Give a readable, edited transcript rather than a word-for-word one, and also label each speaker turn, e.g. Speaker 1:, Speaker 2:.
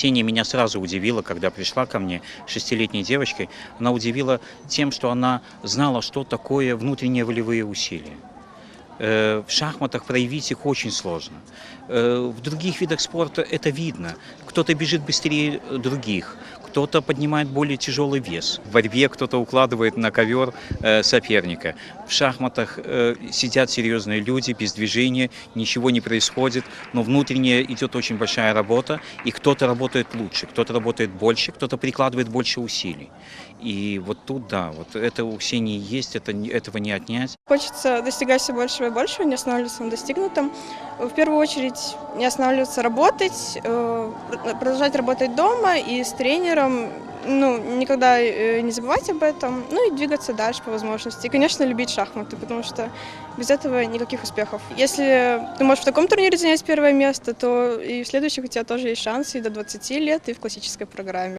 Speaker 1: Ксения меня сразу удивила, когда пришла ко мне 6-летней девочкой. Она удивила тем, что она знала, что такое внутренние волевые усилия. В шахматах проявить их очень сложно. В других видах спорта это видно. Кто-то бежит быстрее других, кто-то поднимает более тяжелый вес. В борьбе кто-то укладывает на ковер соперника. В шахматах сидят серьезные люди, без движения, ничего не происходит, но внутренне идет очень большая работа, и кто-то работает лучше, кто-то работает больше, кто-то прикладывает больше усилий. И вот тут, да, вот это у Ксении есть, этого не отнять.
Speaker 2: Хочется достигать все большего и большего, не останавливаться на достигнутом. В первую очередь не останавливаться работать, продолжать работать дома и с тренером, никогда не забывать об этом, и двигаться дальше по возможности. И, конечно, любить шахматы, потому что без этого никаких успехов. Если ты можешь в таком турнире занять первое место, то и в следующих у тебя тоже есть шансы и до 20 лет, и в классической программе.